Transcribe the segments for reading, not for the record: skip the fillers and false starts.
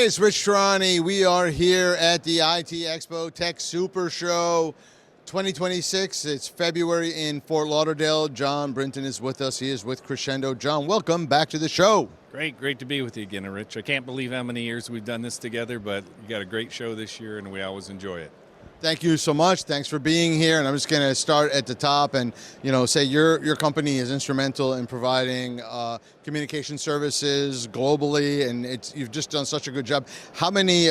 Hey, it's Rich Tehrani. We are here at the IT Expo Tech Super Show 2026. It's February in Fort Lauderdale. Jon Brinton is with us. He is with Crexendo. Jon, welcome back to the show. Great to be with you again, Rich. I can't believe how many years we've done this together, but you got a great show this year, and we always enjoy it. Thank you so much. Thanks for being here. And I'm just going to start at the top and say your company is instrumental in providing communication services globally, and you've just done such a good job. How many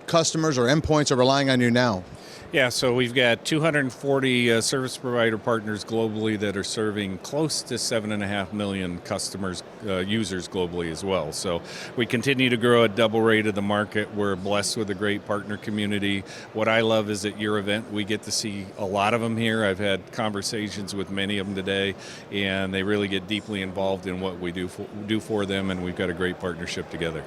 customers or endpoints are relying on you now? Yeah, so we've got 240 service provider partners globally that are serving close to 7.5 million customers, users globally as well. So we continue to grow at double rate of the market. We're blessed with a great partner community. What I love is at your event, we get to see a lot of them here. I've had conversations with many of them today, and they really get deeply involved in what we do for them, and we've got a great partnership together.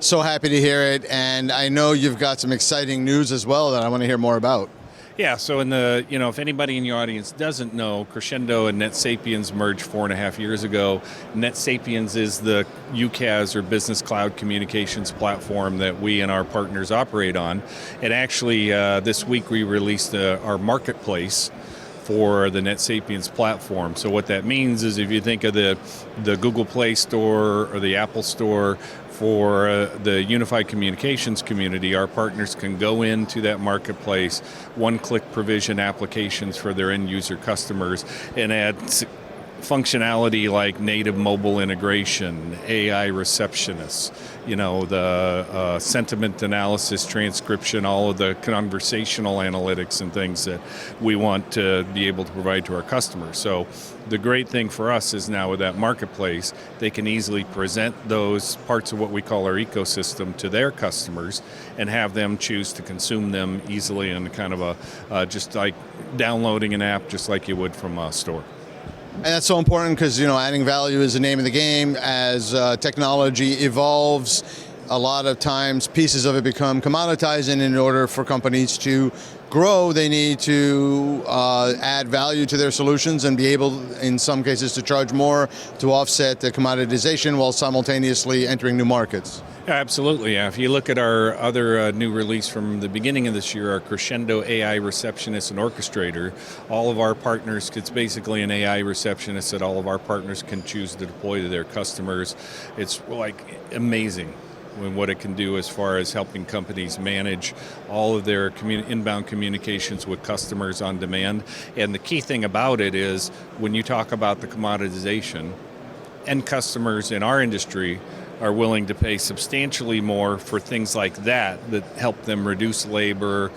So happy to hear it, and I know you've got some exciting news as well that I want to hear more about. Yeah, so if anybody in your audience doesn't know, Crexendo and NetSapiens merged 4.5 years ago. NetSapiens is the UCaaS or business cloud communications platform that we and our partners operate on. And actually, this week we released our marketplace for the NetSapiens platform. So what that means is if you think of the Google Play Store or the Apple Store, for the unified communications community, our partners can go into that marketplace, one-click provision applications for their end user customers, and add functionality like native mobile integration, AI receptionists, the sentiment analysis, transcription, all of the conversational analytics and things that we want to be able to provide to our customers. So the great thing for us is now with that marketplace, they can easily present those parts of what we call our ecosystem to their customers and have them choose to consume them easily in kind of just like downloading an app just like you would from a store. And that's so important because, adding value is the name of the game. As technology evolves, a lot of times pieces of it become commoditized, and in order for companies to grow, they need to add value to their solutions and be able, in some cases, to charge more to offset the commoditization while simultaneously entering new markets. Yeah, absolutely. Yeah. If you look at our other new release from the beginning of this year, our Crexendo AI Receptionist and Orchestrator, all of our partners, it's basically an AI receptionist that all of our partners can choose to deploy to their customers. It's like amazing what it can do as far as helping companies manage all of their inbound communications with customers on demand. And the key thing about it is when you talk about the commoditization, end customers in our industry are willing to pay substantially more for things like that help them reduce labor.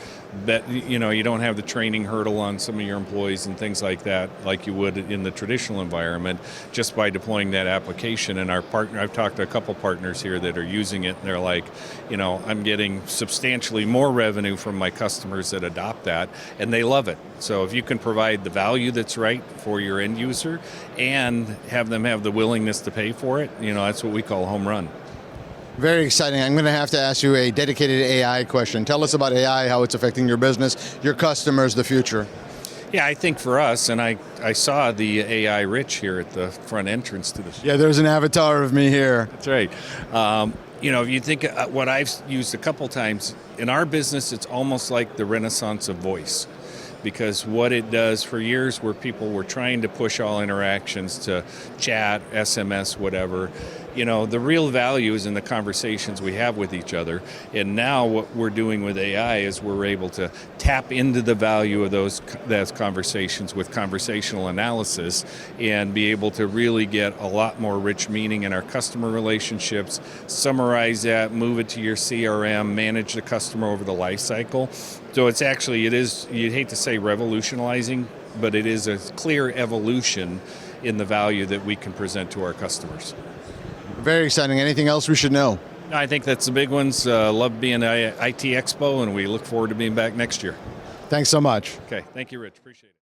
You don't have the training hurdle on some of your employees and things like that, like you would in the traditional environment, just by deploying that application. And our partner, I've talked to a couple partners here that are using it, and they're like, I'm getting substantially more revenue from my customers that adopt that, and they love it. So if you can provide the value that's right for your end user and have them have the willingness to pay for it, that's what we call a home run. Very exciting. I'm going to have to ask you a dedicated AI question. Tell us about AI, how it's affecting your business, your customers, the future. Yeah, I think for us, and I saw the AI Rich here at the front entrance to the show. Yeah, there's an avatar of me here. That's right. If you think what I've used a couple times, in our business, it's almost like the renaissance of voice. Because what it does for years where people were trying to push all interactions to chat, SMS, whatever, the real value is in the conversations we have with each other. And now what we're doing with AI is we're able to tap into the value of those conversations with conversational analysis and be able to really get a lot more rich meaning in our customer relationships, summarize that, move it to your CRM, manage the customer over the life cycle. So it is, you'd hate to say revolutionizing, but it is a clear evolution in the value that we can present to our customers. Very exciting. Anything else we should know? I think that's the big ones. Love being at IT Expo, and we look forward to being back next year. Thanks so much. Okay, thank you, Rich. Appreciate it.